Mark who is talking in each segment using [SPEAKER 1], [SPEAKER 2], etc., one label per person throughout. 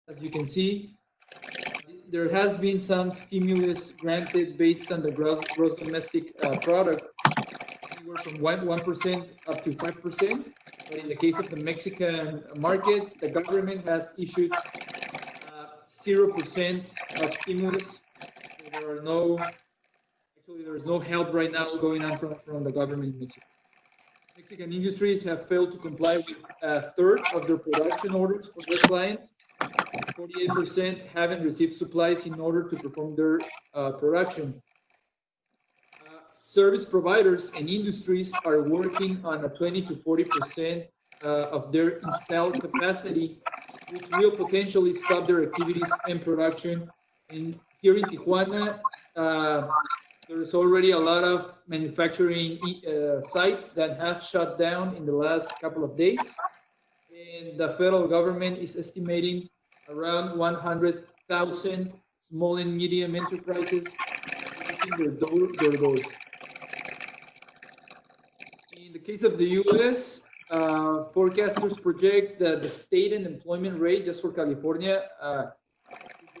[SPEAKER 1] As you can see, there has been some stimulus granted based on the gross domestic product, anywhere from 1% up to 5%. But in the case of the Mexican market, the government has issued 0% of stimulus. So there is no help right now going on from the government in Mexico. Mexican industries have failed to comply with a third of their production orders for their clients. 48% haven't received supplies in order to perform their production. Service providers and industries are working on a 20 to 40% of their installed capacity, which will potentially stop their activities and production. Here in Tijuana, there's already a lot of manufacturing sites that have shut down in the last couple of days. And the federal government is estimating around 100,000 small and medium enterprises closing their doors. In the case of the U.S., forecasters project that the state unemployment rate just for California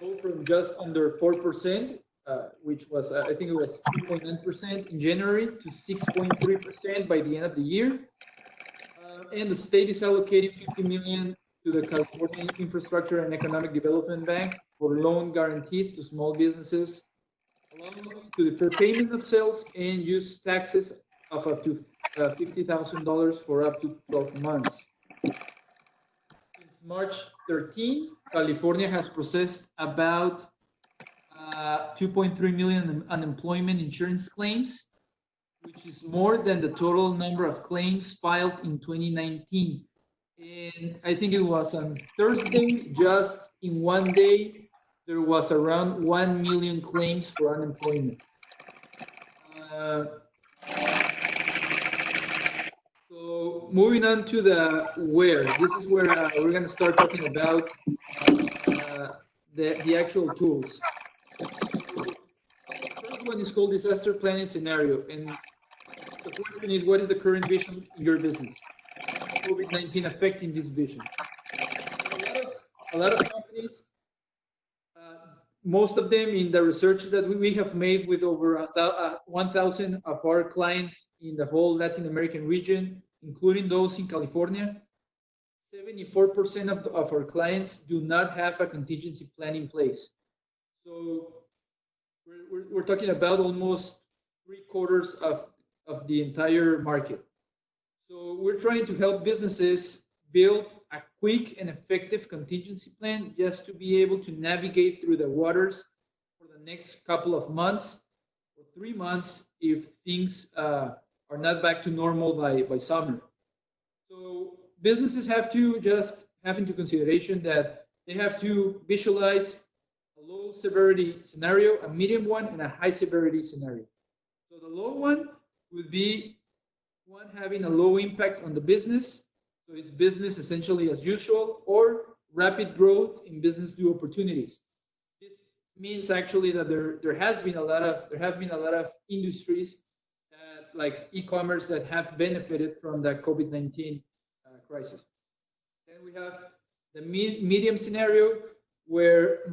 [SPEAKER 1] will go from just under 4%, which was, I think it was 2.9% in January, to 6.3% by the end of the year. And the state is allocating $50 million to the California Infrastructure and Economic Development Bank for loan guarantees to small businesses, along to defer payment of sales and use taxes of up to $50,000 for up to 12 months. Since March 13, California has processed about 2.3 million unemployment insurance claims, which is more than the total number of claims filed in 2019. And I think it was on Thursday, just in one day, there was around 1 million claims for unemployment. So moving on to the where. This is where we're going to start talking about the actual tools. The first one is called disaster planning scenario. And the question is, what is the current vision in your business? How is COVID-19 affecting this vision? A lot of companies, most of them in the research that we have made with over 1,000 of our clients in the whole Latin American region, including those in California, 74% of our clients do not have a contingency plan in place. So we're talking about almost 3/4 of the entire market. So we're trying to help businesses build a quick and effective contingency plan just to be able to navigate through the waters for the next couple of months or 3 months if things are not back to normal by summer. So businesses have to just have into consideration that they have to visualize a low severity scenario, a medium one, and a high severity scenario. So the low one would be one having a low impact on the business. So it's business essentially as usual, or rapid growth in business new opportunities. This means actually that there have been a lot of industries like e-commerce that have benefited from the COVID-19 crisis. Then we have the medium scenario, where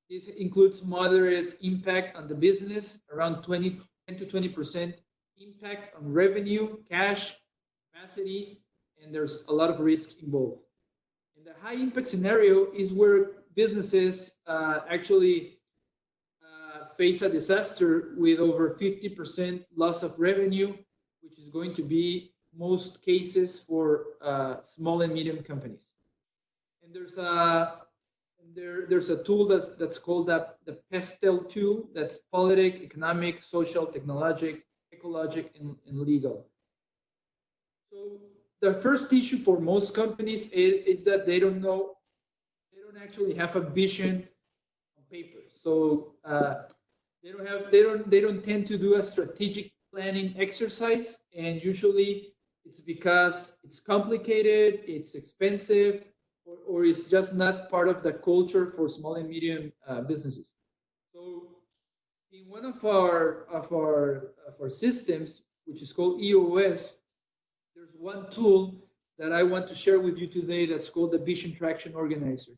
[SPEAKER 1] this includes moderate impact on the business, around 10 to 20% impact on revenue, cash, capacity, and there's a lot of risk involved. And the high impact scenario is where businesses actually face a disaster with over 50% loss of revenue, which is going to be most cases for small and medium companies. And there's a tool that's called the PESTEL tool. That's politic, economic, social, technologic, ecologic, and legal. So the first issue for most companies is that they don't actually have a vision on paper. So they don't tend to do a strategic planning exercise, and usually it's because it's complicated, it's expensive, or it's just not part of the culture for small and medium businesses. So in one of our systems, which is called EOS, there's one tool that I want to share with you today that's called the Vision Traction Organizer.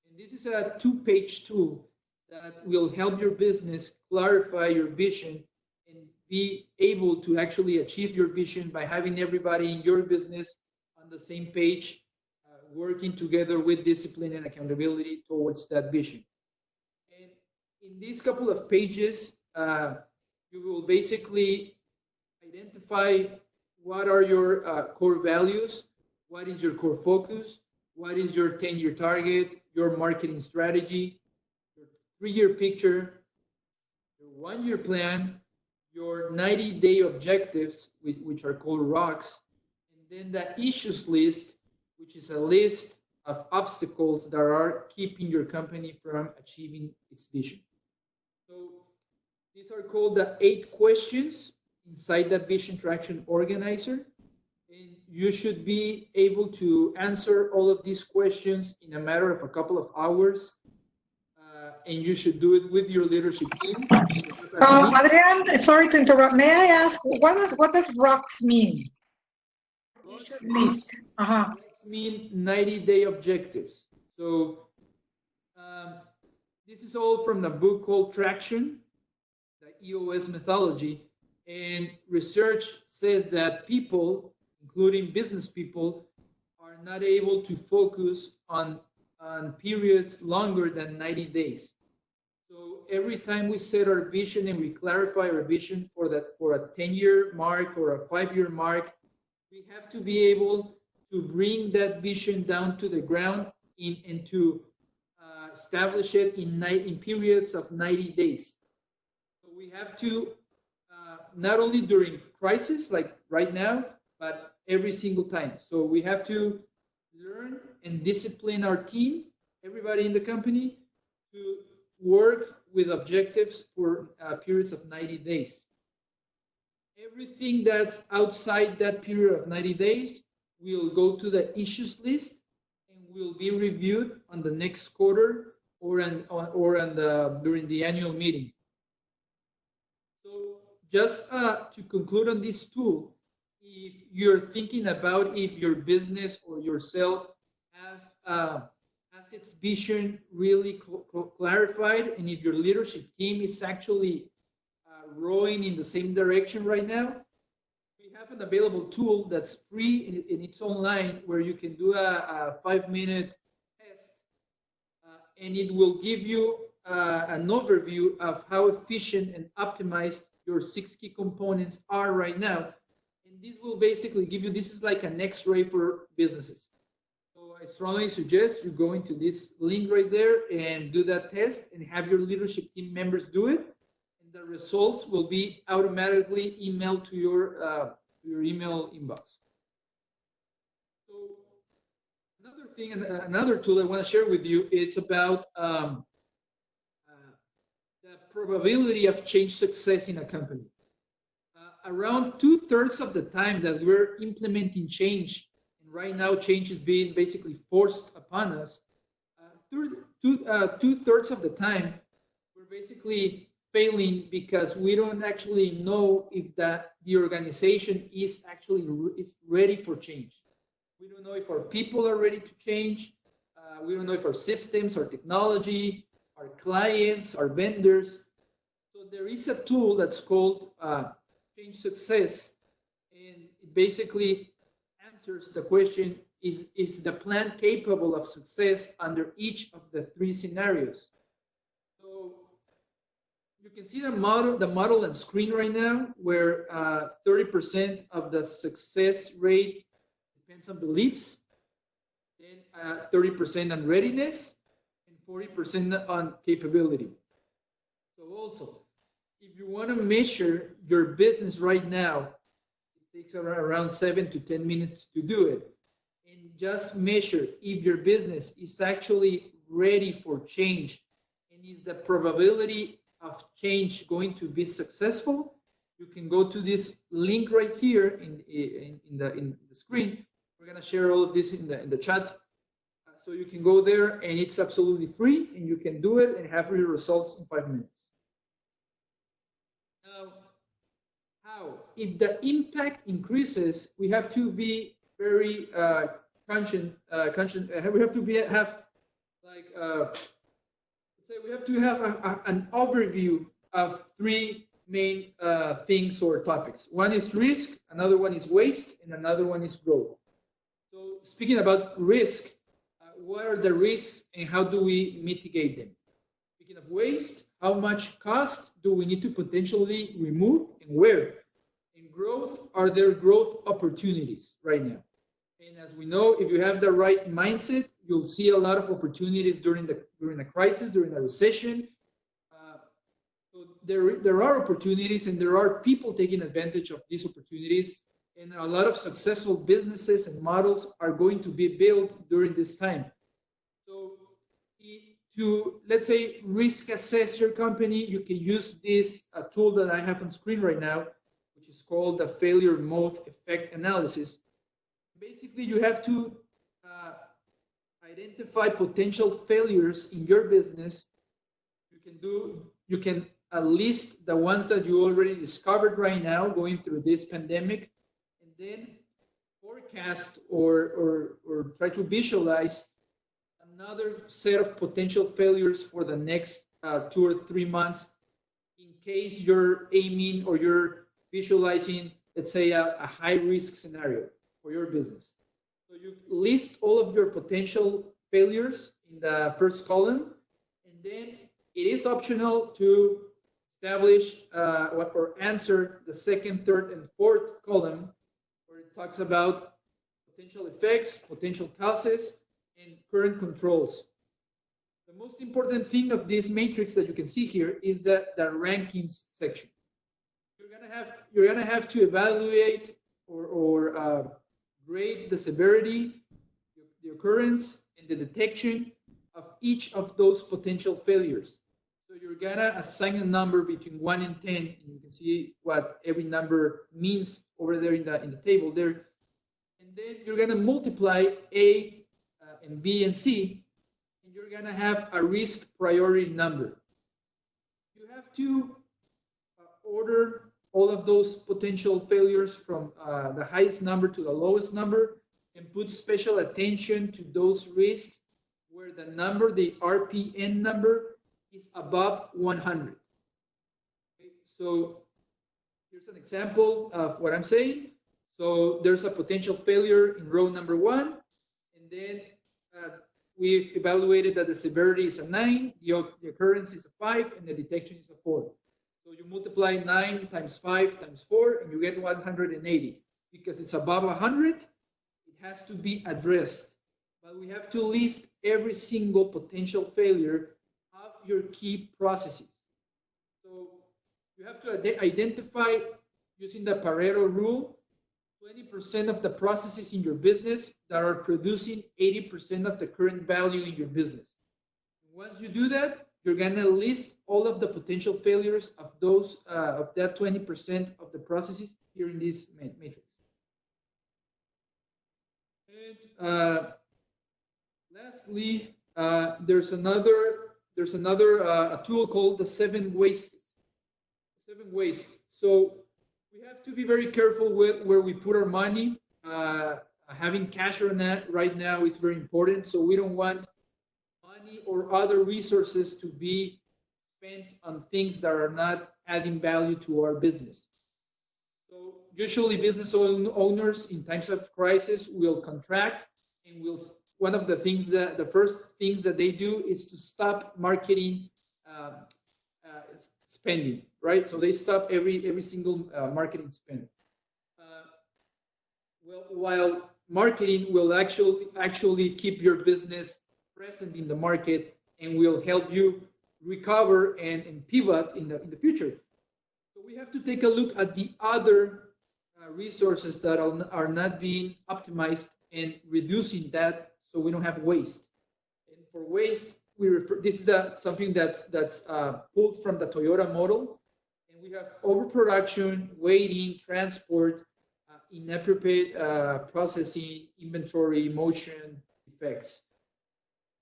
[SPEAKER 1] And this is a two-page tool that will help your business clarify your vision and be able to actually achieve your vision by having everybody in your business on the same page, working together with discipline and accountability towards that vision. And in these couple of pages, you will basically identify what are your core values, what is your core focus, what is your 10-year target, your marketing strategy, your 3-year picture, your 1-year plan, your 90-day objectives, which are called rocks, and then the issues list, which is a list of obstacles that are keeping your company from achieving its vision. So these are called the 8 questions inside the Vision Traction Organizer. And you should be able to answer all of these questions in a matter of a couple of hours. And you should do it with your leadership team.
[SPEAKER 2] Adrian, sorry to interrupt. May I ask, what does rocks mean? List.
[SPEAKER 1] Rocks mean 90-day objectives. So this is all from the book called Traction, the EOS methodology. And research says that people, including business people, are not able to focus on periods longer than 90 days. So every time we set our vision and we clarify our vision for a 10-year mark or a 5-year mark, we have to be able to bring that vision down to the ground and to establish it in periods of 90 days. So we have to, not only during crisis like right now, but every single time. So we have to learn and discipline our team, everybody in the company, to work with objectives for periods of 90 days. Everything that's outside that period of 90 days will go to the issues list and will be reviewed on the next quarter or during the annual meeting. So just to conclude on this tool, if you're thinking about if your business or yourself has its vision really clarified, and if your leadership team is actually rowing in the same direction right now, we have an available tool that's free and it's online, where you can do a 5-minute test, and it will give you an overview of how efficient and optimized your 6 key components are right now. And this will basically give you, this is like an X-ray for businesses. So I strongly suggest you go into this link right there and do that test and have your leadership team members do it. And the results will be automatically emailed to your email inbox. So another thing, another tool I want to share with you, it's about the probability of change success in a company. Around 2/3 of the time that we're implementing change, and right now change is being basically forced upon us, 2/3 of the time we're basically failing because we don't actually know if the organization is actually ready for change. We don't know if our people are ready to change. We don't know if our systems, our technology, our clients, our vendors. So there is a tool that's called Change Success, and it basically answers the question, is the plan capable of success under each of the 3 scenarios? So you can see the model on screen right now, where 30% of the success rate depends on beliefs, then 30% on readiness, and 40% on capability. So also, if you want to measure your business right now, it takes around 7 to 10 minutes to do it. And just measure if your business is actually ready for change, and is the probability of change going to be successful. You can go to this link right here in the screen. We're going to share all of this in the chat. So you can go there, and it's absolutely free, and you can do it and have your results in 5 minutes. Now, how? If the impact increases, we have to be very conscious. We have to have like let's say we have to have an overview of three main things or topics. One is risk, another one is waste, and another one is growth. So speaking about risk, what are the risks and how do we mitigate them? Speaking of waste, how much cost do we need to potentially remove and where? In growth, are there growth opportunities right now? And as we know, if you have the right mindset, you'll see a lot of opportunities during the crisis, during the recession. So there are opportunities, and there are people taking advantage of these opportunities. And a lot of successful businesses and models are going to be built during this time. So to, let's say, risk assess your company, you can use this tool that I have on screen right now, which is called the failure mode effect analysis. Basically, you have to identify potential failures in your business. You can list the ones that you already discovered right now going through this pandemic, and then forecast or try to visualize another set of potential failures for the next 2 or 3 months in case you're aiming or you're visualizing, let's say, a high risk scenario for your business. So you list all of your potential failures in the first column, and then it is optional to establish or answer the second, third, and fourth column, where it talks about potential effects, potential causes, and current controls. The most important thing of this matrix that you can see here is the rankings section. You're gonna have to evaluate or grade the severity, the occurrence, and the detection of each of those potential failures. So you're gonna assign a number between 1 and 10, and you can see what every number means over there in the table there. And then you're gonna multiply A and B and C, and you're gonna have a risk priority number. You have to order all of those potential failures from the highest number to the lowest number, and put special attention to those risks where the number, the RPN number, is above 100. Okay, so here's an example of what I'm saying. So there's a potential failure in row number 1, and then we've evaluated that the severity is a 9, the occurrence is a 5, and the detection is a 4. So you multiply 9 times 5 times 4, and you get 180. Because it's above 100, it has to be addressed. But we have to list every single potential failure of your key processes. So you have to identify, using the Pareto rule, 20% of the processes in your business that are producing 80% of the current value in your business. Once you do that, you're gonna list all of the potential failures of those of that 20% of the processes here in this matrix. And lastly, there's another a tool called the 7 wastes. 7 wastes. So we have to be very careful with where we put our money. Having cash right now is very important. So we don't want money or other resources to be spent on things that are not adding value to our business. So usually business owners in times of crisis will contract, and one of the things that the first things that they do is to stop marketing spending, right? So they stop every single marketing spend. Well, while marketing will actually keep your business present in the market and will help you recover and pivot in the future. So we have to take a look at the other resources that are not being optimized and reducing that so we don't have waste. And for waste, this is something that's pulled from the Toyota model, and we have overproduction, waiting, transport, inappropriate processing, inventory, motion, effects.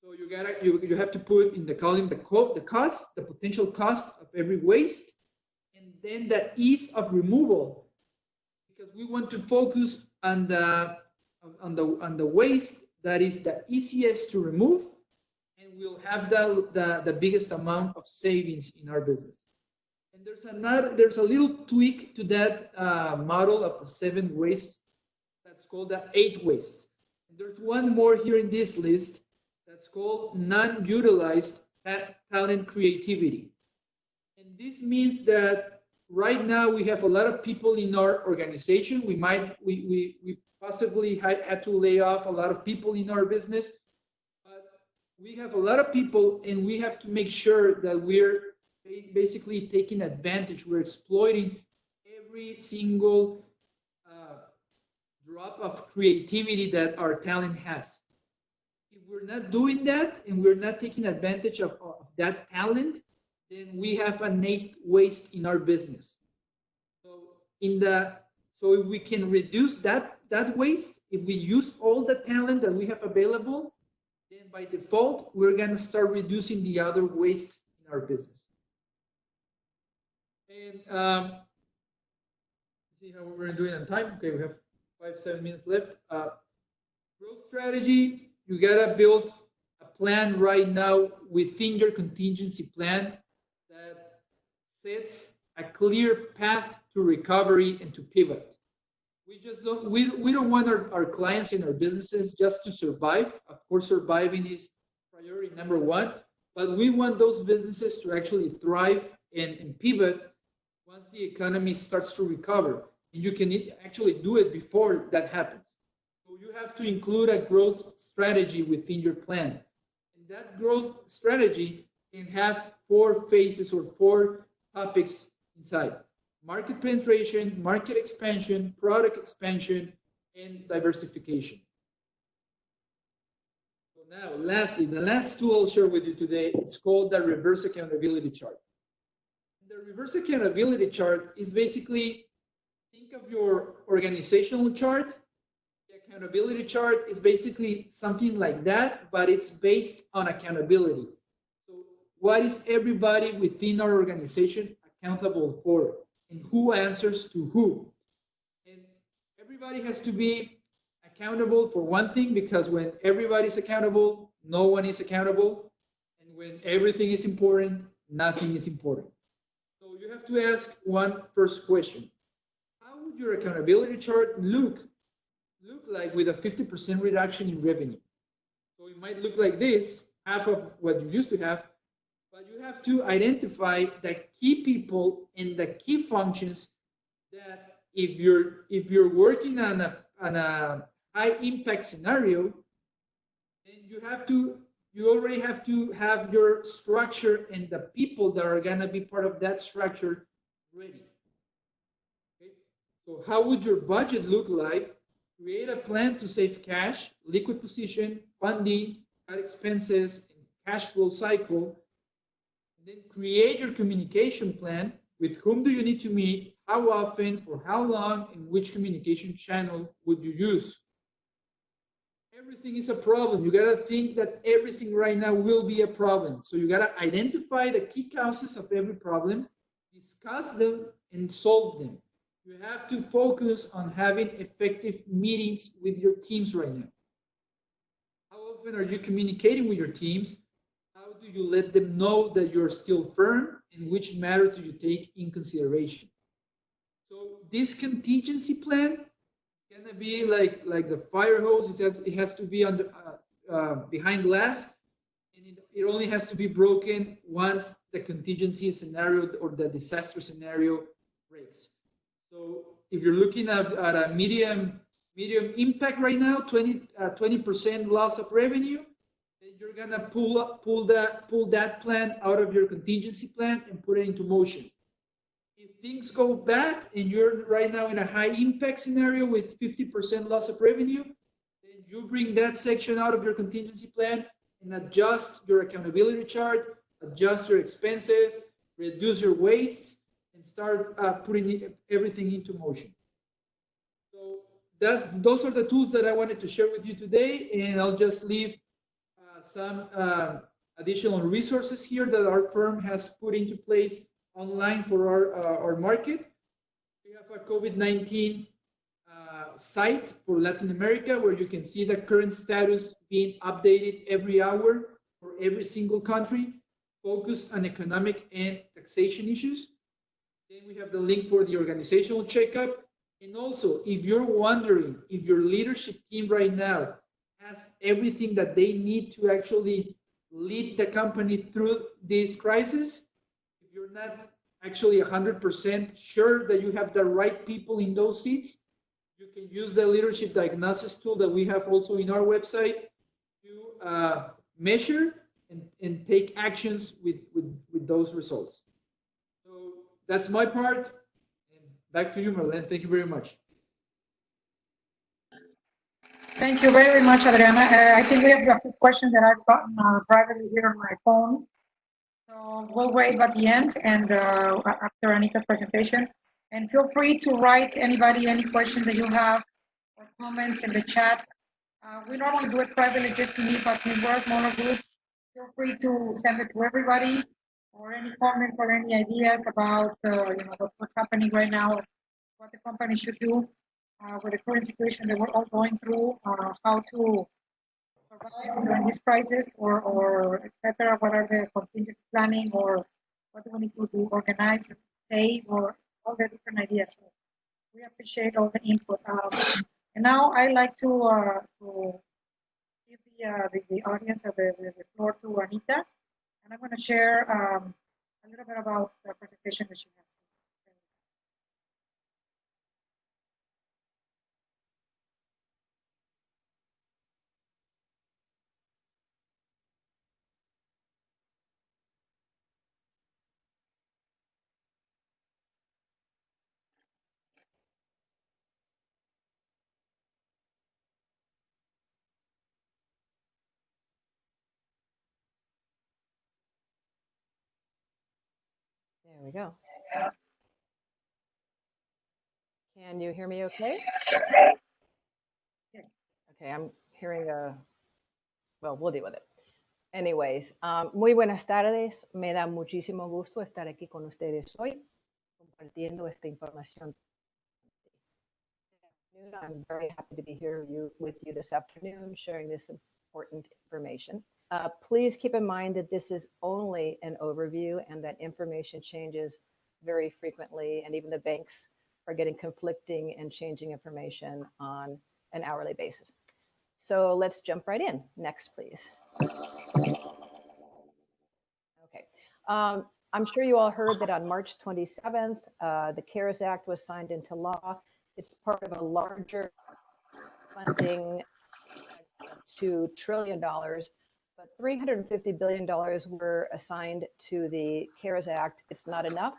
[SPEAKER 1] So you have to put in the column the cost, the potential cost of every waste, and then the ease of removal, because we want to focus on the waste that is the easiest to remove, and we'll have the biggest amount of savings in our business. And there's a little tweak to that model of the 7 wastes that's called the 8 wastes. And there's one more here in this list that's called non-utilized talent creativity. And this means that right now we have a lot of people in our organization. We possibly had to lay off a lot of people in our business, but we have a lot of people, and we have to make sure that we're basically taking advantage. We're exploiting every single drop of creativity that our talent has. If we're not doing that and we're not taking advantage of that talent, then we have an 8 waste in our business. So if we can reduce that waste, if we use all the talent that we have available, then by default we're going to start reducing the other wastes in our business. And see how we're doing on time. Okay, we have 5-7 minutes left. Growth strategy, you gotta build a plan right now within your contingency plan that sets a clear path to recovery and to pivot. We don't want our clients and our businesses just to survive. Of course, surviving is priority number 1, but we want those businesses to actually thrive and pivot once the economy starts to recover. And you can actually do it before that happens. So you have to include a growth strategy within your plan. And that growth strategy can have 4 phases or 4 topics inside: market penetration, market expansion, product expansion, and diversification. So now, lastly, the last tool I'll share with you today, it's called the reverse accountability chart. The reverse accountability chart is basically, think of your organizational chart. The accountability chart is basically something like that, but it's based on accountability. So what is everybody within our organization accountable for, and who answers to who? And everybody has to be accountable for one thing, because when everybody's accountable, no one is accountable. And when everything is important, nothing is important. So you have to ask one first question: how would your accountability chart look like with a 50% reduction in revenue? So it might look like this, half of what you used to have, but you have to identify the key people and the key functions that if you're working on a high impact scenario, then you already have to have your structure and the people that are going to be part of that structure ready. Okay? So how would your budget look like? Create a plan to save cash, liquid position, funding, cut expenses, and cash flow cycle. And then create your communication plan. With whom do you need to meet? How often? For how long? And which communication channel would you use? Everything is a problem. You got to think that everything right now will be a problem. So you got to identify the key causes of every problem, discuss them, and solve them. You have to focus on having effective meetings with your teams right now. How often are you communicating with your teams? How do you let them know that you're still firm, and which matter do you take in consideration? So this contingency plan is gonna be like the fire hose. It has to be on the, behind glass, and it only has to be broken once the contingency scenario or the disaster scenario breaks. So if you're looking at a medium impact right now, 20% loss of revenue, then you're gonna pull that plan out of your contingency plan and put it into motion. If things go bad and you're right now in a high impact scenario with 50% loss of revenue, then you bring that section out of your contingency plan and adjust your accountability chart, adjust your expenses, reduce your wastes, and start putting everything into motion. So those are the tools that I wanted to share with you today, and I'll just leave some additional resources here that our firm has put into place online for our market. We have a COVID-19 site for Latin America where you can see the current status being updated every hour. for every single country, focused on economic and taxation issues. Then we have the link for the organizational checkup. And also, if you're wondering if your leadership team right now has everything that they need to actually lead the company through this crisis, if you're not actually 100% sure that you have the right people in those seats, you can use the leadership diagnosis tool that we have also in our website to measure and take actions with those results. So that's my part. And back to you, Marlene. Thank you very much.
[SPEAKER 2] Thank you very much, Adriana. I think we have a few questions that I've gotten privately here on my phone. So we'll wait at the end and after Anita's presentation. And feel free to write anybody any questions that you have or comments in the chat. We normally do it privately just to me, but since we're a smaller group, feel free to send it to everybody or any comments or any ideas about what's happening right now, what the company should do with the current situation that we're all going through, how to survive during this crisis, or etc. What are the contingency planning, or what do we need to do, organize, save, or all the different ideas. So we appreciate all the input. And now I like to give the audience the floor to Anita, and I'm going to share a little bit about the presentation that she has.
[SPEAKER 3] There we go. Can you hear me okay?
[SPEAKER 2] Yes.
[SPEAKER 3] Okay, I'm hearing well, we'll deal with it. Anyways, muy buenas tardes. Me da muchísimo gusto estar aquí con ustedes hoy, compartiendo esta información. I'm very happy to be here with you this afternoon, sharing this important information. Please keep in mind that this is only an overview and that information changes very frequently, and even the banks are getting conflicting and changing information on an hourly basis. So let's jump right in. Next, please. Okay. I'm sure you all heard that on March 27th, the CARES Act was signed into law. It's part of a larger funding $2 trillion, but $350 billion were assigned to the CARES Act. It's not enough.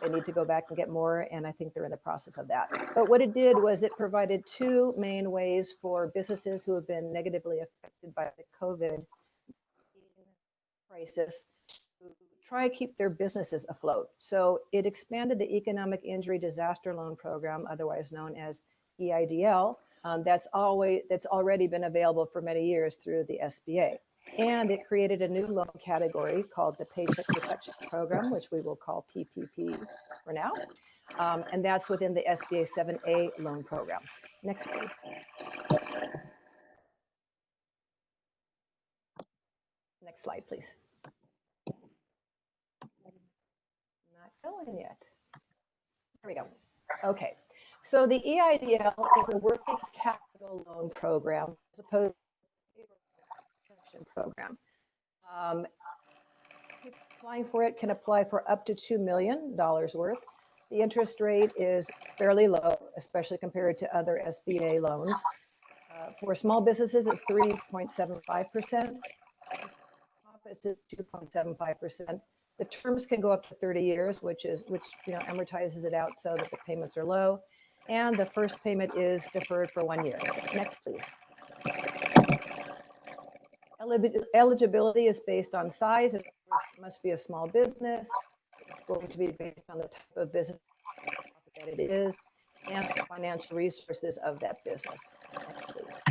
[SPEAKER 3] They need to go back and get more, and I think they're in the process of that. But what it did was it provided two main ways for businesses who have been negatively affected by the COVID crisis to try to keep their businesses afloat. So it expanded the Economic Injury Disaster Loan Program, otherwise known as EIDL, that's already been available for many years through the SBA. And it created a new loan category called the Paycheck Protection Program, which we will call PPP for now. And that's within the SBA 7A loan program. Next, please. Next slide, please. Not going yet. There we go. Okay. So the EIDL is a working capital loan program as opposed to a protection program. Applying for it can apply for up to $2 million worth. The interest rate is fairly low, especially compared to other SBA loans. For small businesses, it's 3.75%. Profits is 2.75%. The terms can go up to 30 years, which amortizes it out so that the payments are low. And the first payment is deferred for 1 year. Next, please. Eligibility is based on size. It must be a small business. It's going to be based on the type of business that it is and the financial resources of that business. Next, please.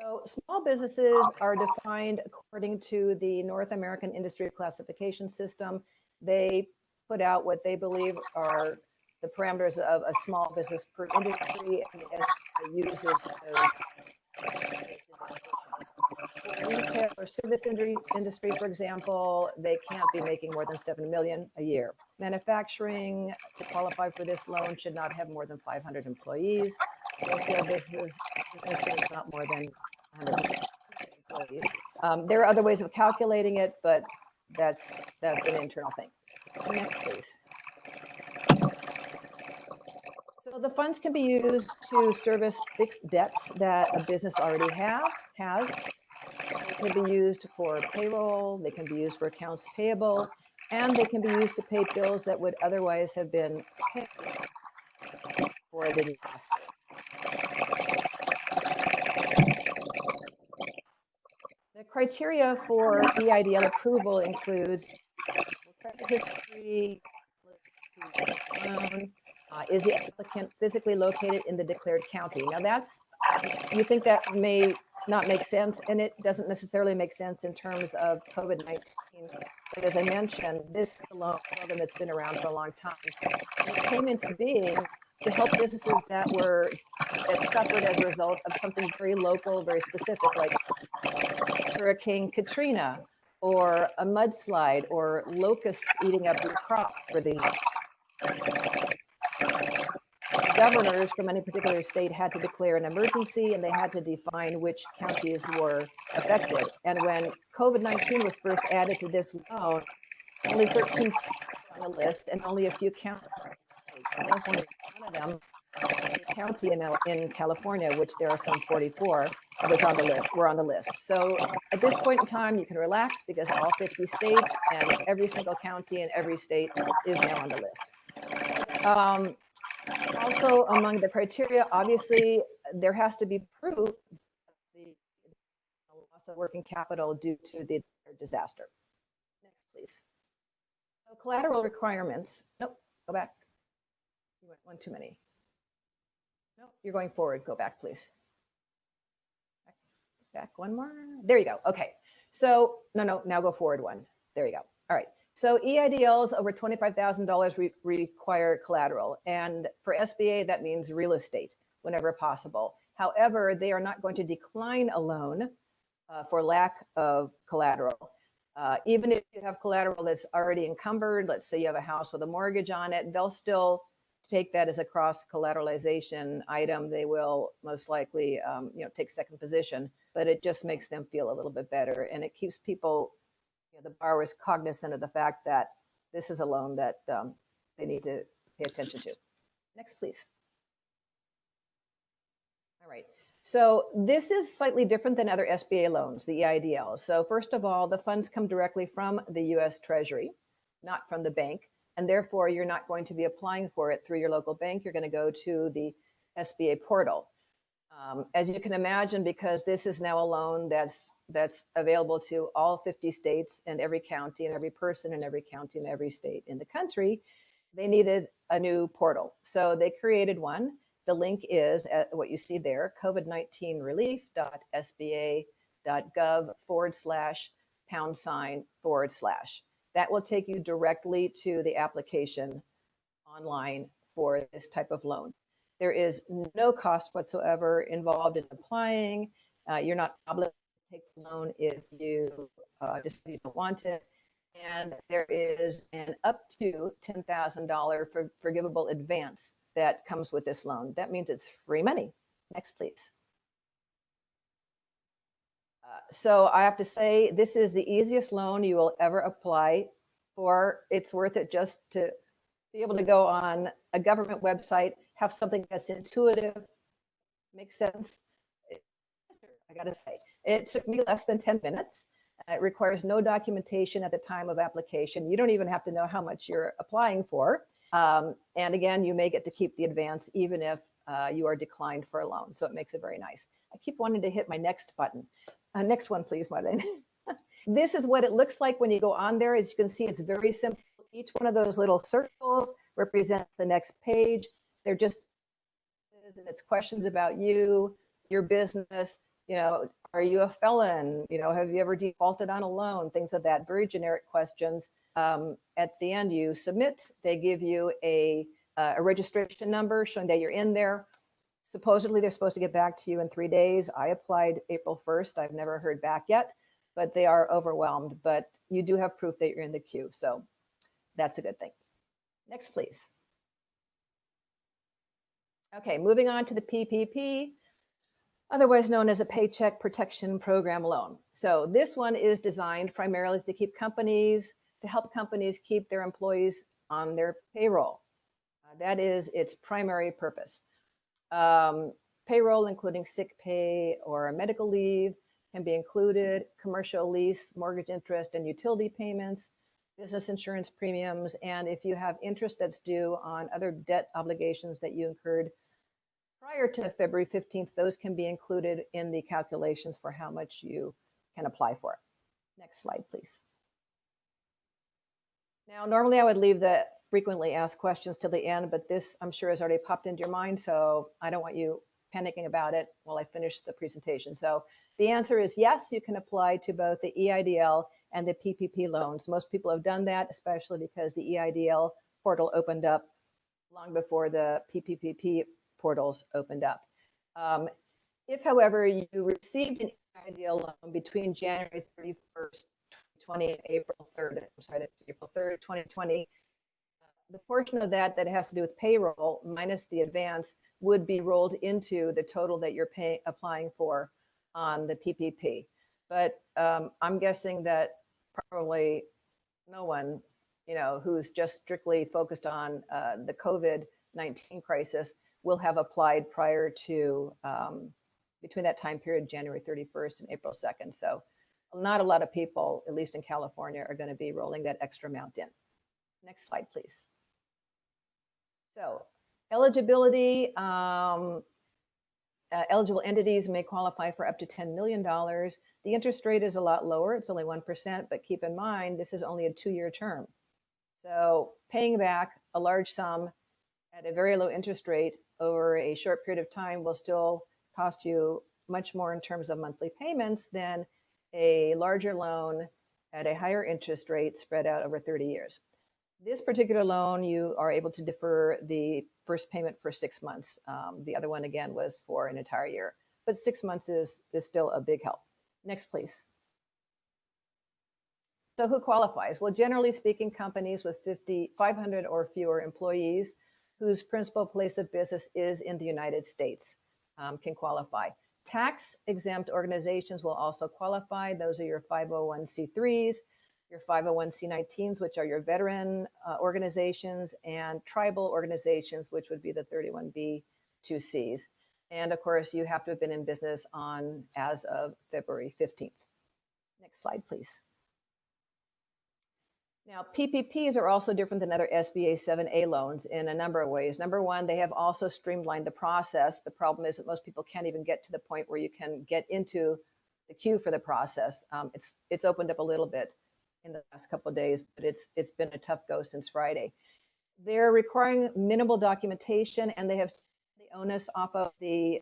[SPEAKER 3] So small businesses are defined according to the North American Industry Classification System. They put out what they believe are the parameters of a small business per industry, and the SBA uses those. For retail or service industry, for example, they can't be making more than 7 million a year. Manufacturing, to qualify for this loan, should not have more than 500 employees. Wholesale businesses not more than 100 employees. There are other ways of calculating it, but that's an internal thing. Next, please. So the funds can be used to service fixed debts that a business already has. They can be used for payroll, they can be used for accounts payable, and they can be used to pay bills that would otherwise have been paid for the disaster. The criteria for EIDL approval includes credit history, loan, is the applicant physically located in the declared county? Now that's, you think that may not make sense, and it doesn't necessarily make sense in terms of COVID-19. But as I mentioned, this is a loan program that's been around for a long time. And it came into being to help businesses that suffered as a result of something very local, very specific, like Hurricane Katrina, or a mudslide, or locusts eating up your crop for the year. Governors from any particular state had to declare an emergency, and they had to define which counties were affected. And when COVID-19 was first added to this loan, only 13 states were on the list, and only a few counties. California, one of them, a county in California, which there are some 44, were on the list. So at this point in time, you can relax because all 50 states and every single county in every state is now on the list. Also, among the criteria, obviously, there has to be proof of the loss of working capital due to the disaster. Next, please. So collateral requirements. Nope, go back. You went one too many. Nope, you're going forward. Go back, please. Back one more. There you go. Okay. So, no, now go forward one. There you go. All right. So EIDLs over $25,000 require collateral. And for SBA, that means real estate whenever possible. However, they are not going to decline a loan for lack of collateral. Even if you have collateral that's already encumbered, let's say you have a house with a mortgage on it, they'll still take that as a cross collateralization item. They will most likely take second position, but it just makes them feel a little bit better. And it keeps people, the borrowers, cognizant of the fact that this is a loan that they need to pay attention to. Next, please. All right. So this is slightly different than other SBA loans, the EIDL. So first of all, the funds come directly from the U.S. Treasury, not from the bank. And therefore, you're not going to be applying for it through your local bank. You're going to go to the SBA portal. As you can imagine, because this is now a loan that's available to all 50 states and every county and every person in every county and every state in the country, they needed a new portal. So they created one. The link is at what you see there, covid19relief.sba.gov/#. That will take you directly to the application online for this type of loan. There is no cost whatsoever involved in applying. You're not obligated to take the loan if you just don't want it. And there is an up to $10,000 forgivable advance that comes with this loan. That means it's free money. Next, please. So I have to say, this is the easiest loan you will ever apply for. It's worth it just to be able to go on a government website, have something that's intuitive, makes sense. I gotta say, it took me less than 10 minutes. It requires no documentation at the time of application. You don't even have to know how much you're applying for. And again, you may get to keep the advance even if you are declined for a loan. So it makes it very nice. I keep wanting to hit my next button. Next one, please, Marlene. This is what it looks like when you go on there. As you can see, it's very simple. Each one of those little circles represents the next page. They're just, and it's questions about you, your business. Are you a felon? Have you ever defaulted on a loan? Things of that, very generic questions. At the end, you submit. They give you a registration number showing that you're in there. Supposedly, they're supposed to get back to you in 3 days. I applied April 1st. I've never heard back yet, but they are overwhelmed. But you do have proof that you're in the queue, so that's a good thing. Next, please. Okay, moving on to the PPP, otherwise known as a Paycheck Protection Program loan. So this one is designed primarily to help companies keep their employees on their payroll. That is its primary purpose. Payroll, including sick pay or medical leave, can be included, commercial lease, mortgage interest, and utility payments, business insurance premiums, and if you have interest that's due on other debt obligations that you incurred prior to February 15th, those can be included in the calculations for how much you can apply for. Next slide, please. Now, normally I would leave the frequently asked questions till the end, but this I'm sure has already popped into your mind, so I don't want you panicking about it while I finish the presentation. So the answer is yes, you can apply to both the EIDL and the PPP loans. Most people have done that, especially because the EIDL portal opened up long before the PPP portals opened up. If, however, you received an EIDL loan between January 31st, 2020 and April 3rd, April 3rd, 2020, the portion of that that has to do with payroll minus the advance would be rolled into the total that you're applying for on the PPP. But I'm guessing that probably no one, who's just strictly focused on the COVID-19 crisis will have applied prior to between that time period, January 31st and April 2nd. So not a lot of people, at least in California, are going to be rolling that extra amount in. Next slide, please. So eligibility, eligible entities may qualify for up to $10 million. The interest rate is a lot lower. It's only 1%, but keep in mind, this is only a 2-year term. So paying back a large sum at a very low interest rate over a short period of time will still cost you much more in terms of monthly payments than a larger loan at a higher interest rate spread out over 30 years. This particular loan, you are able to defer the first payment for 6 months. The other one, again, was for an entire year. But 6 months is still a big help. Next, please. So who qualifies? Well, generally speaking, companies with 500 or fewer employees whose principal place of business is in the United States can qualify. Tax-exempt organizations will also qualify. Those are your 501c3s, your 501c19s, which are your veteran organizations, and tribal organizations, which would be the 31B2Cs. And of course, you have to have been in business as of February 15th. Next slide, please. Now, PPPs are also different than other SBA 7A loans in a number of ways. Number one, they have also streamlined the process. The problem is that most people can't even get to the point where you can get into the queue for the process. It's opened up a little bit in the last couple of days, but it's been a tough go since Friday. They're requiring minimal documentation, and they have the onus off of the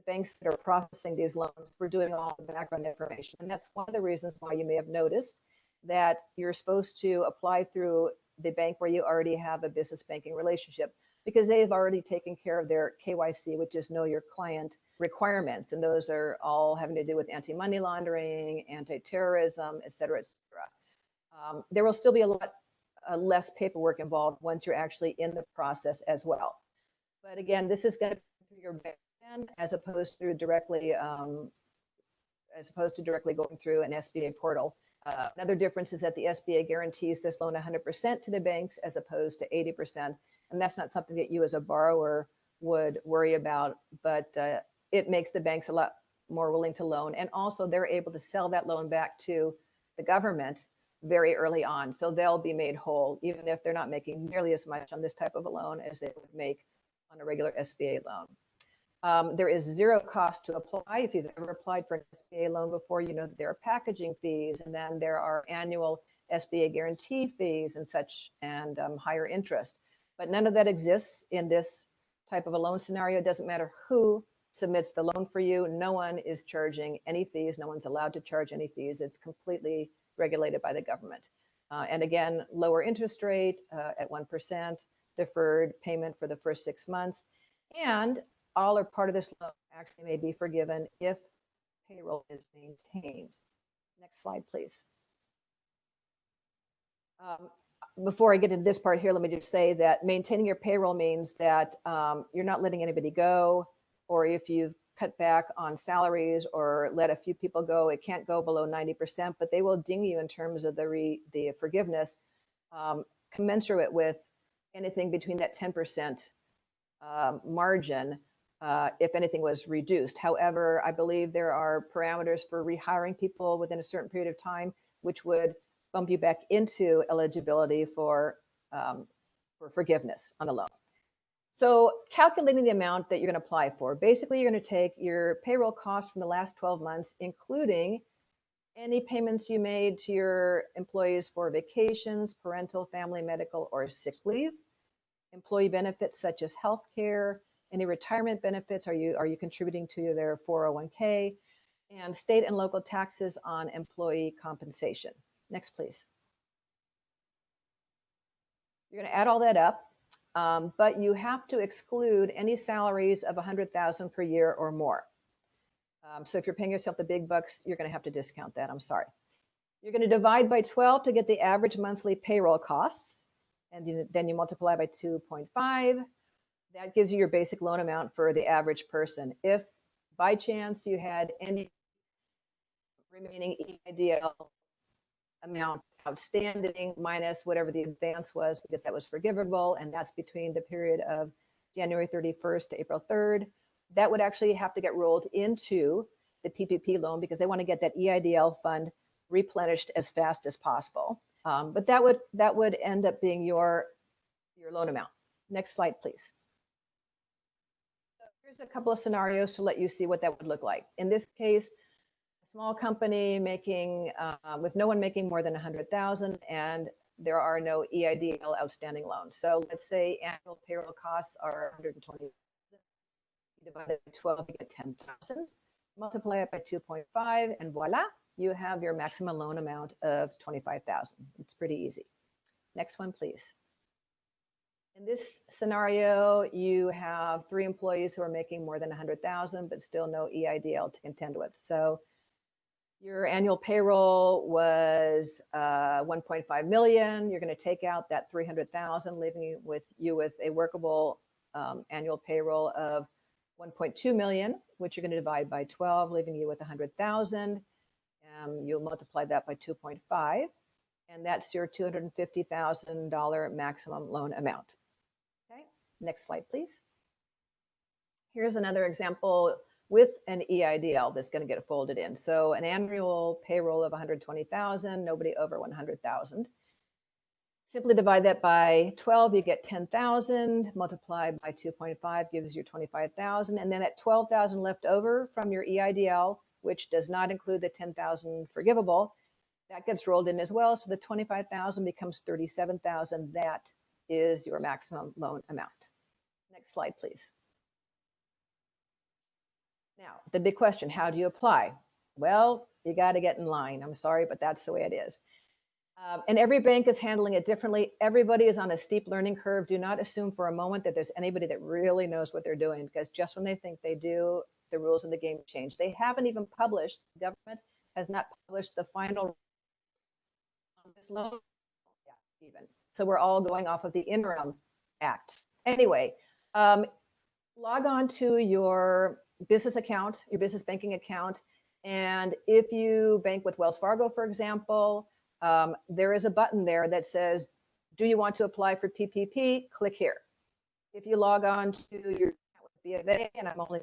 [SPEAKER 3] banks that are processing these loans for doing all the background information. And that's one of the reasons why you may have noticed that you're supposed to apply through the bank where you already have a business banking relationship, because they've already taken care of their KYC, which is know your client requirements. And those are all having to do with anti-money laundering, anti-terrorism, et cetera, et cetera. There will still be a lot less paperwork involved once you're actually in the process as well. But again, this is going to be through your bank as opposed to directly going through an SBA portal. Another difference is that the SBA guarantees this loan 100% to the banks as opposed to 80%. And that's not something that you as a borrower would worry about, but it makes the banks a lot more willing to loan. And also they're able to sell that loan back to the government very early on. So they'll be made whole, even if they're not making nearly as much on this type of a loan as they would make on a regular SBA loan. There is zero cost to apply. If you've ever applied for an SBA loan before, you know that there are packaging fees, and then there are annual SBA guarantee fees and such, and higher interest. But none of that exists in this type of a loan scenario. It doesn't matter who submits the loan for you. No one is charging any fees. No one's allowed to charge any fees. It's completely regulated by the government. And again, lower interest rate at 1%, deferred payment for the first 6 months. And all or part of this loan actually may be forgiven if payroll is maintained. Next slide, please. Before I get into this part here, let me just say that maintaining your payroll means that you're not letting anybody go, or if you've cut back on salaries or let a few people go, it can't go below 90%, but they will ding you in terms of the forgiveness commensurate with anything between that 10% margin if anything was reduced. However, I believe there are parameters for rehiring people within a certain period of time, which would bump you back into eligibility for forgiveness on the loan. So calculating the amount that you're going to apply for, basically you're going to take your payroll cost from the last 12 months, including any payments you made to your employees for vacations, parental, family, medical, or sick leave, employee benefits such as health care, any retirement benefits, are you contributing to their 401k, and state and local taxes on employee compensation. Next, please. You're going to add all that up, but you have to exclude any salaries of $100,000 per year or more. So if you're paying yourself the big bucks, you're going to have to discount that. I'm sorry. You're going to divide by 12 to get the average monthly payroll costs, and then you multiply by 2.5. That gives you your basic loan amount for the average person. If by chance you had any remaining EIDL amount outstanding minus whatever the advance was, because that was forgivable, and that's between the period of January 31st to April 3rd, that would actually have to get rolled into the PPP loan because they want to get that EIDL fund replenished as fast as possible. But that would end up being your loan amount. Next slide, please. So here's a couple of scenarios to let you see what that would look like. In this case, a small company making with no one making more than 100,000, and there are no EIDL outstanding loans. So let's say annual payroll costs are 120,000. You divide it by 12, you get 10,000. Multiply it by 2.5, and voila, you have your maximum loan amount of 25,000. It's pretty easy. Next one, please. In this scenario, you have 3 employees who are making more than 100,000, but still no EIDL to contend with. So your annual payroll was 1.5 million. You're going to take out that 300,000, leaving you with a workable annual payroll of 1.2 million, which you're going to divide by 12, leaving you with 100,000. You'll multiply that by 2.5, and that's your $250,000 maximum loan amount. Okay, next slide, please. Here's another example with an EIDL that's going to get folded in. So an annual payroll of 120,000, nobody over 100,000. Simply divide that by 12, you get 10,000, multiplied by 2.5 gives you 25,000, and then that 12,000 left over from your EIDL, which does not include the 10,000 forgivable, that gets rolled in as well. So the 25,000 becomes 37,000. That is your maximum loan amount. Next slide, please. Now, the big question, how do you apply? Well, you got to get in line. I'm sorry, but that's the way it is. And every bank is handling it differently. Everybody is on a steep learning curve. Do not assume for a moment that there's anybody that really knows what they're doing, because just when they think they do, the rules of the game change. They haven't even published, the government has not published the final on this loan yet even. So we're all going off of the interim act. Anyway, log on to your business account, your business banking account. And if you bank with Wells Fargo, for example, there is a button there that says, do you want to apply for PPP? Click here. If you log on to your account with B of A, and I'm only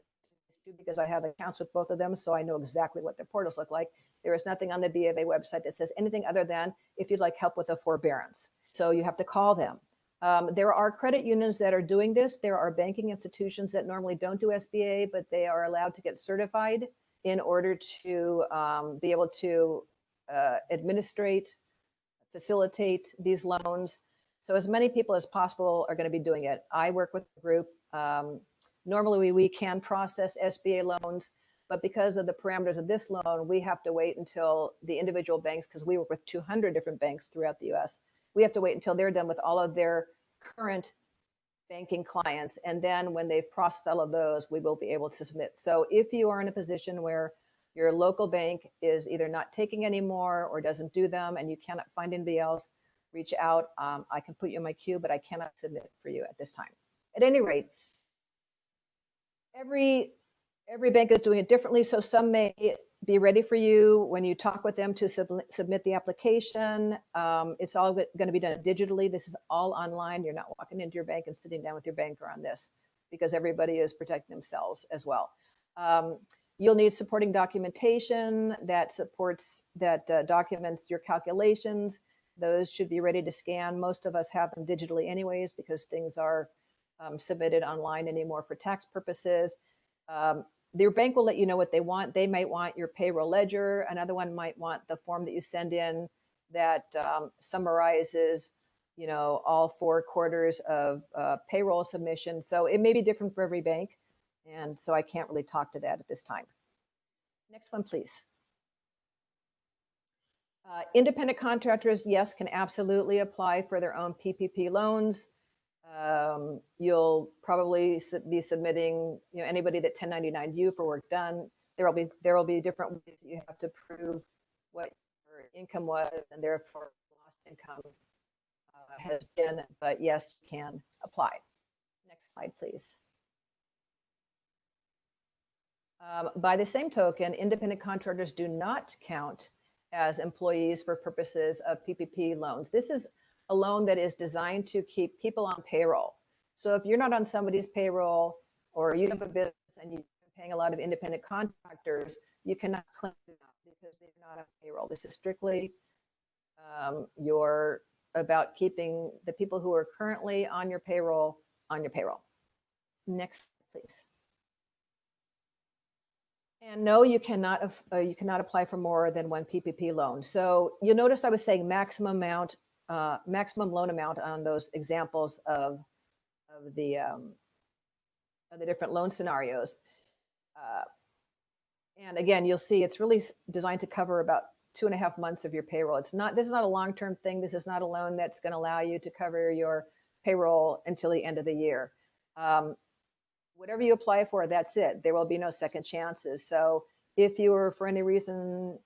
[SPEAKER 3] because I have accounts with both of them, so I know exactly what their portals look like. There is nothing on the B of A website that says anything other than if you'd like help with a forbearance. So you have to call them. There are credit unions that are doing this. There are banking institutions that normally don't do SBA, but they are allowed to get certified in order to be able to administrate, facilitate these loans. So as many people as possible are going to be doing it. I work with a group. Normally we can process SBA loans, but because of the parameters of this loan, we have to wait until the individual banks, because we work with 200 different banks throughout the US, we have to wait until they're done with all of their current banking clients. And then when they've processed all of those, we will be able to submit. So if you are in a position where your local bank is either not taking anymore or doesn't do them and you cannot find anybody else, reach out. I can put you in my queue, but I cannot submit for you at this time. At any rate, every bank is doing it differently. So some may be ready for you when you talk with them to submit the application. It's all going to be done digitally. This is all online. You're not walking into your bank and sitting down with your banker on this because everybody is protecting themselves as well. You'll need supporting documentation that supports, that documents your calculations. Those should be ready to scan. Most of us have them digitally anyways because things are submitted online anymore for tax purposes. Your bank will let you know what they want. They might want your payroll ledger. Another one might want the form that you send in that summarizes, you know, all 4 quarters of payroll submission. So it may be different for every bank. And so I can't really talk to that at this time. Next one, please. Independent contractors, yes, can absolutely apply for their own PPP loans. You'll probably be submitting, you know, anybody that 1099 you for work done. There will be different ways that you have to prove what your income was and therefore lost income has been. But yes, you can apply. Next slide, please. By the same token, independent contractors do not count as employees for purposes of PPP loans. This is a loan that is designed to keep people on payroll. So if you're not on somebody's payroll or you have a business and you're paying a lot of independent contractors, you cannot claim them because they're not on payroll. This is strictly about keeping the people who are currently on your payroll on your payroll. Next, please. And no, you cannot apply for more than one PPP loan. So you notice I was saying maximum loan amount on those examples of the different loan scenarios. And again, you'll see it's really designed to cover about 2.5 months of your payroll. This is not a long-term thing. This is not a loan that's going to allow you to cover your payroll until the end of the year. Whatever you apply for, that's it. There will be no second chances. So if you are for any reason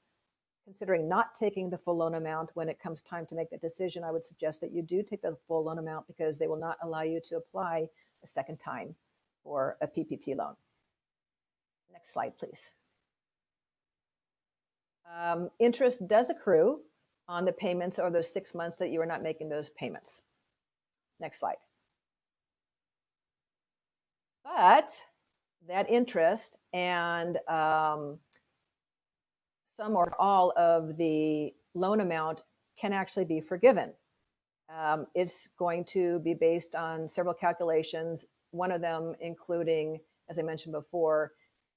[SPEAKER 3] considering not taking the full loan amount when it comes time to make that decision, I would suggest that you do take the full loan amount because they will not allow you to apply a second time for a PPP loan. Next slide, please. Interest does accrue on the payments over those 6 months that you are not making those payments. Next slide. But that interest and some or all of the loan amount can actually be forgiven. It's going to be based on several calculations, one of them including, as I mentioned before,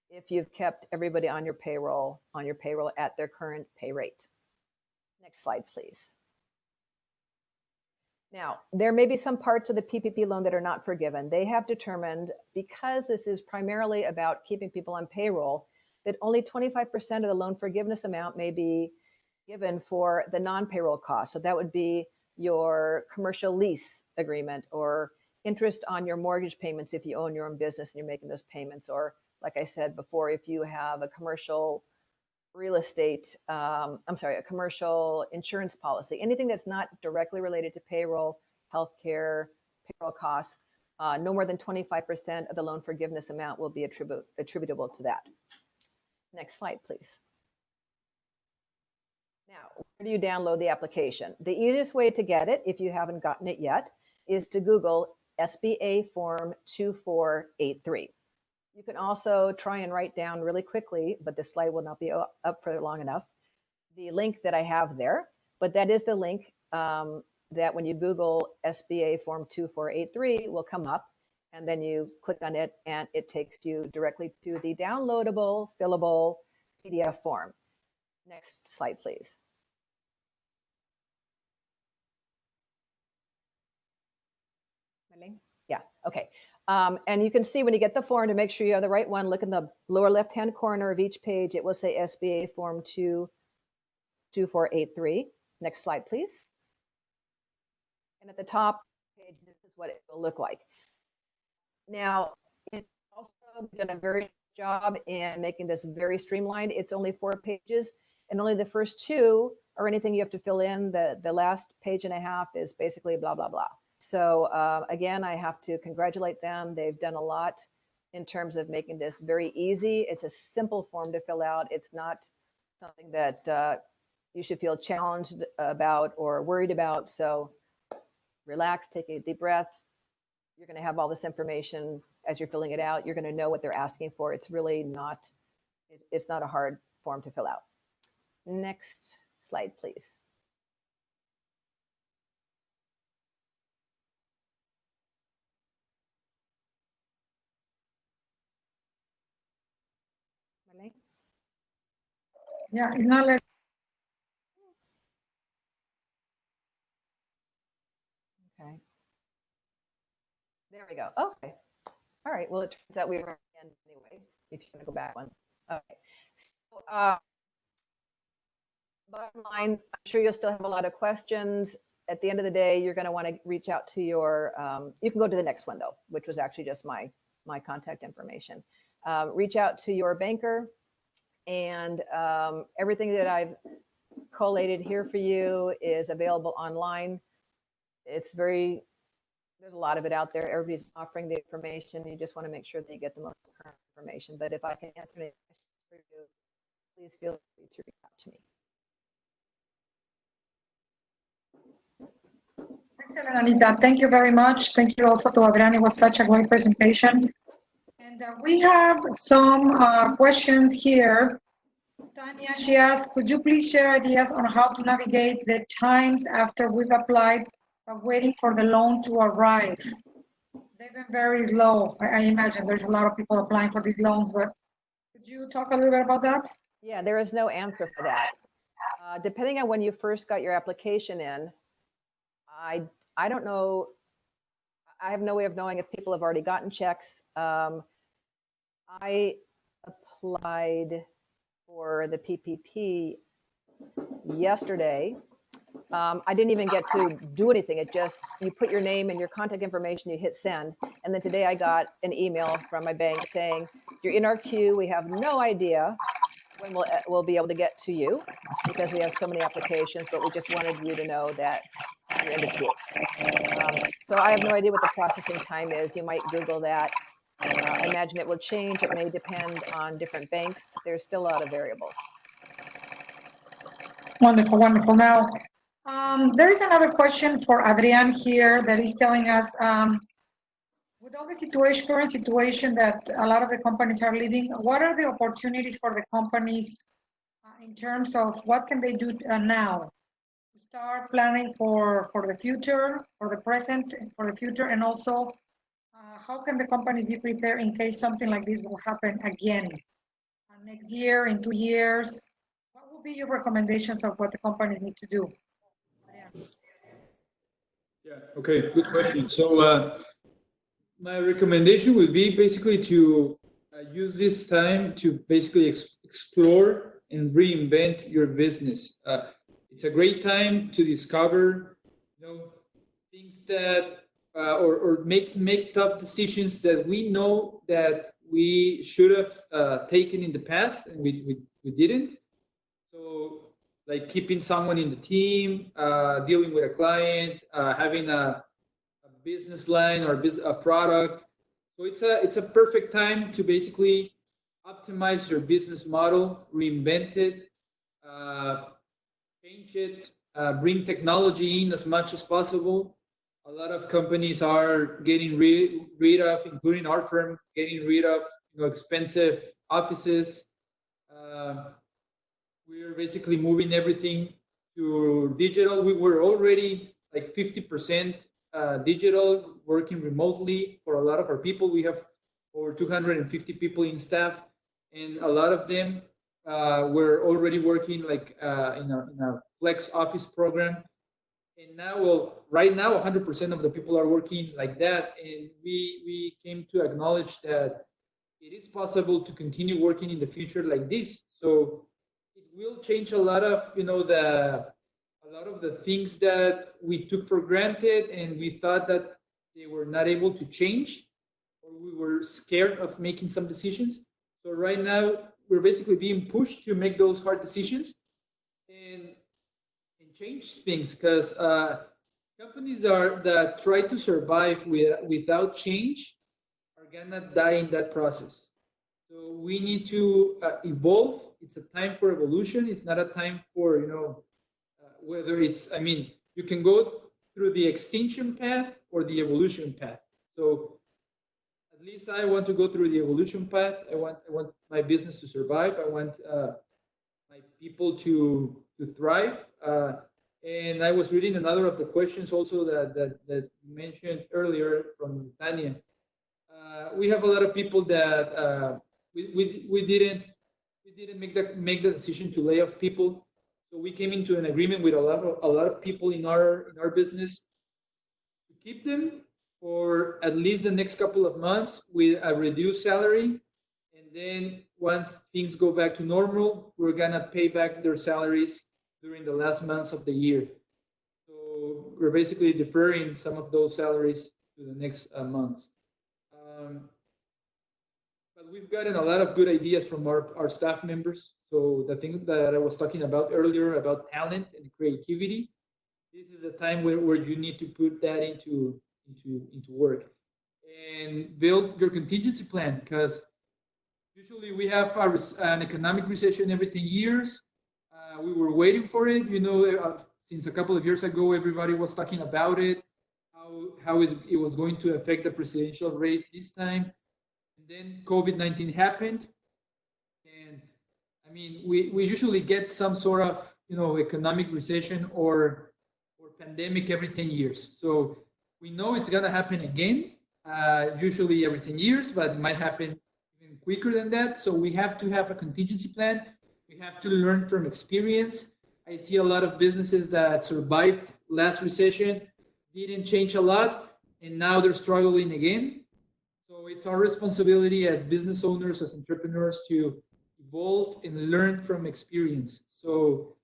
[SPEAKER 3] if you've kept everybody on your payroll at their current pay rate. Next slide, please. Now, there may be some parts of the PPP loan that are not forgiven. They have determined, because this is primarily about keeping people on payroll, that only 25% of the loan forgiveness amount may be given for the non-payroll costs. So that would be your commercial lease agreement or interest on your mortgage payments if you own your own business and you're making those payments. Or like I said before, if you have a commercial real estate, a commercial insurance policy, anything that's not directly related to payroll, healthcare, payroll costs, no more than 25% of the loan forgiveness amount will be attributable to that. Next slide, please. Now, where do you download the application? The easiest way to get it, if you haven't gotten it yet, is to Google SBA Form 2483. You can also try and write down really quickly, but this slide will not be up for long enough, the link that I have there. But that is the link that when you Google SBA Form 2483 will come up, and then you click on it and it takes you directly to the downloadable, fillable PDF form. Next slide, please. Yeah, okay. And you can see when you get the form, to make sure you have the right one, look in the lower left-hand corner of each page. It will say SBA Form 2483. Next slide, please. And at the top page, this is what it will look like. Now, it's also done a very good job in making this very streamlined. It's only 4 pages, and only the first 2 are anything you have to fill in. The last page and a half is basically blah, blah, blah. So again, I have to congratulate them. They've done a lot in terms of making this very easy. It's a simple form to fill out. It's not something that you should feel challenged about or worried about. So relax, take a deep breath. You're going to have all this information as you're filling it out. You're going to know what they're asking for. It's really not, it's not a hard form to fill out. Next slide, please. Marlene?
[SPEAKER 2] Yeah, it's not like.
[SPEAKER 3] Okay. There we go. Okay. All right. Well, it turns out we were at the end anyway, if you want to go back one. Okay. So, bottom line, I'm sure you'll still have a lot of questions. At the end of the day, you're going to want to reach out to your, you can go to the next one though, which was actually just my contact information. Reach out to your banker, and everything that I've collated here for you is available online. It's very, there's a lot of it out there. Everybody's offering the information. You just want to make sure that you get the most current information. But if I can answer any questions for you, please feel free to reach out to me.
[SPEAKER 2] Excellent, Anita. Thank you very much. Thank you also to Adriana. It was such a great presentation. And we have some questions here. Tanya, she asked, could you please share ideas on how to navigate the times after we've applied, waiting for the loan to arrive? They've been very slow. I imagine there's a lot of people applying for these loans, but could you talk a little bit about that?
[SPEAKER 3] Yeah, there is no answer for that. Depending on when you first got your application in, I don't know. I have no way of knowing if people have already gotten checks. I applied for the PPP yesterday. I didn't even get to do anything. It just, you put your name and your contact information, you hit send. And then today I got an email from my bank saying, you're in our queue. We have no idea when we'll be able to get to you because we have so many applications, but we just wanted you to know that you're in the queue. So I have no idea what the processing time is. You might Google that. I imagine it will change. It may depend on different banks. There's still a lot of variables.
[SPEAKER 2] Wonderful, wonderful. Now, there is another question for Adrian here that is telling us, with all the current situation that a lot of the companies are living, what are the opportunities for the companies in terms of what can they do now to start planning for the future, for the present, for the future, and also how can the companies be prepared in case something like this will happen again next year, in 2 years? What would be your recommendations of what the companies need to do?
[SPEAKER 1] Yeah, okay, good question. So my recommendation would be basically to use this time to basically explore and reinvent your business. It's a great time to discover, things that or make tough decisions that we know that we should have taken in the past and we didn't. So like keeping someone in the team, dealing with a client, having a business line or a product. So it's a perfect time to basically optimize your business model, reinvent it, change it, bring technology in as much as possible. A lot of companies are getting rid of, including our firm, getting rid of expensive offices. We're basically moving everything to digital. We were already like 50% digital, working remotely for a lot of our people. We have over 250 people in staff, and a lot of them were already working like in a flex office program. And now, well, right now, 100% of the people are working like that, and we came to acknowledge that it is possible to continue working in the future like this. So it will change a lot of the things that we took for granted and we thought that they were not able to change, or we were scared of making some decisions. So right now, we're basically being pushed to make those hard decisions and, and change things because companies that try to survive without change are gonna die in that process. So we need to evolve. It's a time for evolution. It's not a time for, whether it's, I mean, you can go through the extinction path or the evolution path. So at least I want to go through the evolution path. I want my business to survive. I want my people to thrive. And I was reading another of the questions also that mentioned earlier from Tanya. We have a lot of people that we didn't make the decision to lay off people. So we came into an agreement with a lot of people in our business to keep them for at least the next couple of months with a reduced salary. And then once things go back to normal, we're gonna pay back their salaries during the last months of the year. So we're basically deferring some of those salaries to the next months. But we've gotten a lot of good ideas from our staff members. So the thing that I was talking about earlier about talent and creativity, this is a time where you need to put that into work and build your contingency plan, because usually we have an economic recession every 10 years. We were waiting for it, since a couple of years ago, everybody was talking about it, how it was going to affect the presidential race this time. And then COVID-19 happened. And I mean, we usually get some sort of, economic recession or pandemic every 10 years. So we know it's going to happen again, usually every 10 years, but it might happen even quicker than that. So we have to have a contingency plan. We have to learn from experience. I see a lot of businesses that survived last recession, didn't change a lot, and now they're struggling again. So it's our responsibility as business owners, as entrepreneurs, to evolve and learn from experience. So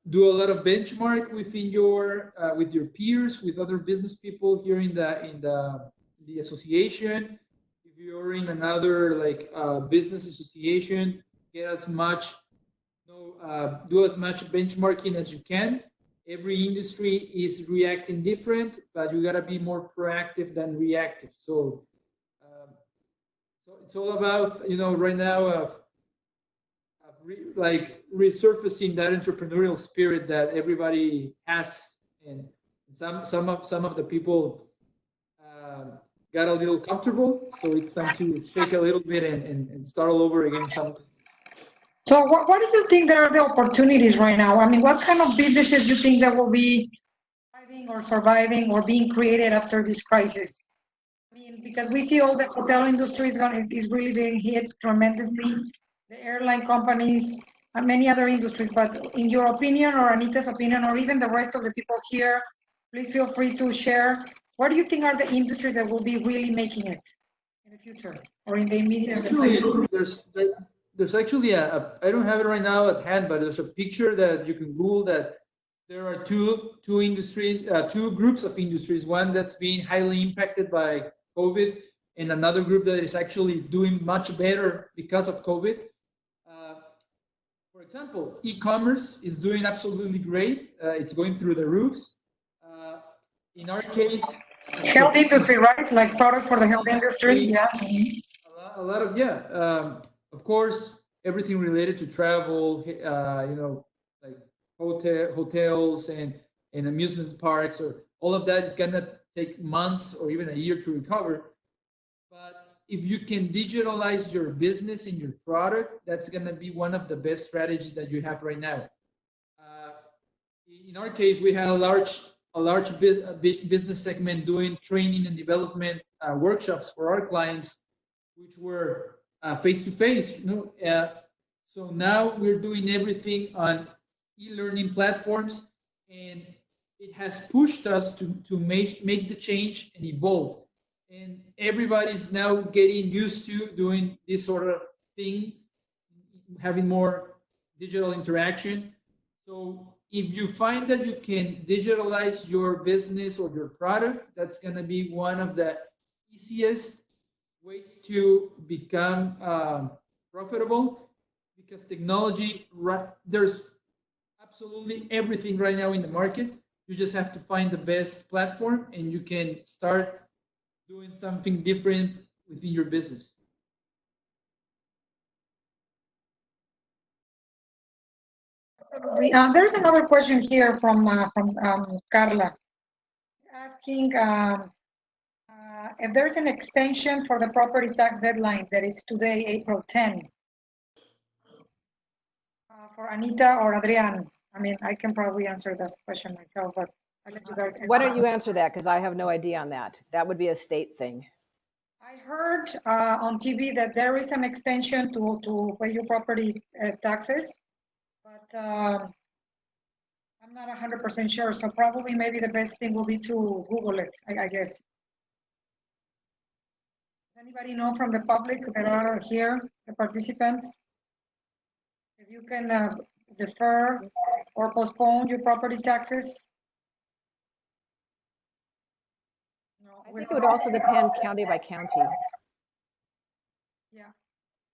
[SPEAKER 1] do a lot of benchmark within with your peers, with other business people here in the association. If you're in another business association, get as much, do as much benchmarking as you can. Every industry is reacting different, but you gotta be more proactive than reactive. So it's all about right now resurfacing that entrepreneurial spirit that everybody has, and some of the people got a little comfortable, so it's time to shake a little bit and start all over again.
[SPEAKER 2] So what do you think that are the opportunities right now? I mean, what kind of businesses do you think that will be thriving or surviving or being created after this crisis? I mean, because we see all the hotel industry is really being hit tremendously, the airline companies, and many other industries. But in your opinion, or Anita's opinion, or even the rest of the people here, please feel free to share. What do you think are the industries that will be really making it in the future or in the immediate future?
[SPEAKER 1] There's actually I don't have it right now at hand, but there's a picture that you can Google that there are two industries, two groups of industries. One that's being highly impacted by COVID, and another group that is actually doing much better because of COVID. For example, e-commerce is doing absolutely great. It's going through the roofs. In our case,
[SPEAKER 2] health industry, right? Like products for the health industry, yeah.
[SPEAKER 1] A lot of of course, everything related to travel, like hotels and amusement parks, or all of that is gonna take months or even a year to recover. But if you can digitalize your business and your product, that's gonna be one of the best strategies that you have right now. In our case, we had a large business segment doing training and development workshops for our clients, which were face-to-face. So now we're doing everything on e-learning platforms, and it has pushed us to make the change and evolve. And everybody's now getting used to doing this sort of things, having more digital interaction. So if you find that you can digitalize your business or your product, that's going to be one of the easiest ways to become profitable because technology, there's absolutely everything right now in the market. You just have to find the best platform and you can start doing something different within your business.
[SPEAKER 2] There's another question here from Carla, asking if there's an extension for the property tax deadline that is today, April 10, for Anita or Adrian. I mean, I can probably answer this question myself, but I'll let you guys answer.
[SPEAKER 3] Why don't you answer that? Because I have no idea on that. That would be a state thing.
[SPEAKER 2] I heard on TV that there is an extension to pay your property taxes, but I'm not 100% sure. So probably maybe the best thing will be to Google it, I guess. Does anybody know from the public that are here, the participants? If you can defer or postpone your property taxes? No,
[SPEAKER 3] I think it would also depend county by county.
[SPEAKER 2] Yeah.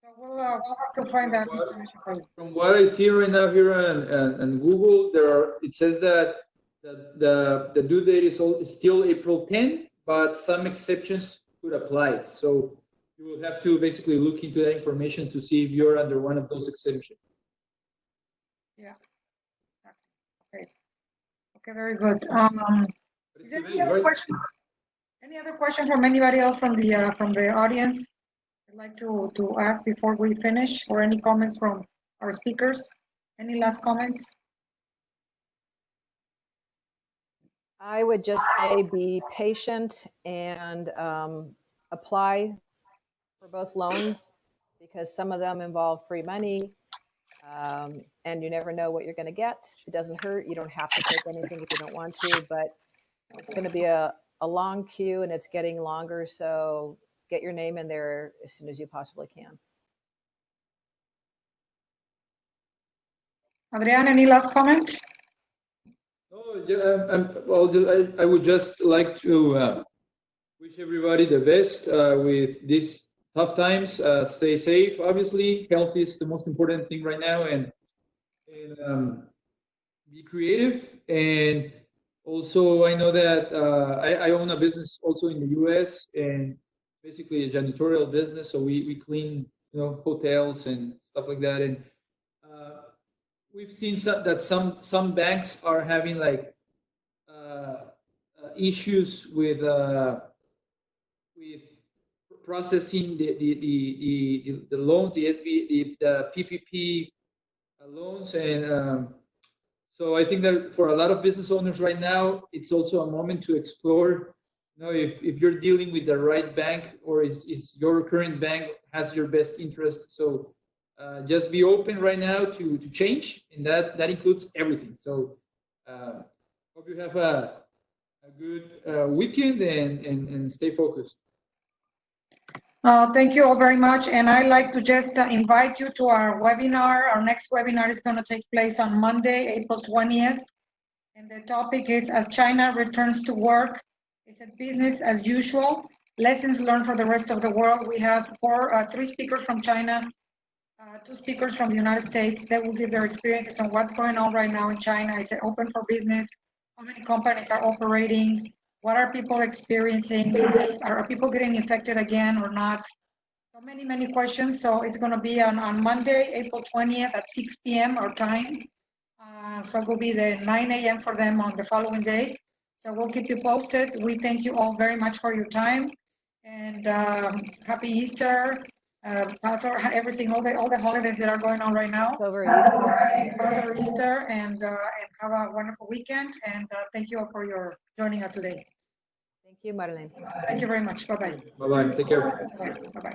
[SPEAKER 2] So we'll have to find that information for you.
[SPEAKER 1] From what I see right now here on Google, it says that the due date is still April 10, but some exceptions could apply. So you will have to basically look into that information to see if you're under one of those exceptions.
[SPEAKER 2] Yeah. Okay. Okay, very good. Is there any other question? Any other question from anybody else from the audience? I'd like to ask before we finish, or any comments from our speakers? Any last comments?
[SPEAKER 3] I would just say be patient and apply for both loans, because some of them involve free money, and you never know what you're going to get. It doesn't hurt. You don't have to take anything if you don't want to, but it's going to be a long queue, and it's getting longer. So get your name in there as soon as you possibly can.
[SPEAKER 2] Adrian, any last comment?
[SPEAKER 1] Oh, yeah, I would just like to wish everybody the best with these tough times. Stay safe, obviously. Health is the most important thing right now, and be creative. And also, I know that I own a business also in the U.S. and basically a janitorial business. So we clean, hotels and stuff like that. And we've seen that some banks are having like issues with processing the loans, the PPP loans, and so I think that for a lot of business owners right now, it's also a moment to explore. If you're dealing with the right bank, or is your current bank has your best interest. So just be open right now to change, and that includes everything. So hope you have a good weekend and stay focused.
[SPEAKER 2] Thank you all very much. And I'd like to just invite you to our webinar. Our next webinar is going to take place on Monday, April 20th. And the topic is, as China returns to work, is it business as usual? Lessons learned for the rest of the world. We have three speakers from China, two speakers from the United States that will give their experiences on what's going on right now in China. Is it open for business? How many companies are operating? What are people experiencing? Are people getting infected again or not? So many questions. So it's going to be on Monday, April 20th at 6 p.m. our time. So it will be the 9 a.m. for them on the following day. So we'll keep you posted. We thank you all very much for your time, and happy Easter, Passover, everything, all the holidays that are going on right now. Passover, Easter, and have a wonderful weekend. And thank you all for joining us today.
[SPEAKER 3] Thank you, Marlene.
[SPEAKER 2] Thank you very much. Bye-bye.
[SPEAKER 1] Bye-bye. Take care.
[SPEAKER 2] Bye-bye.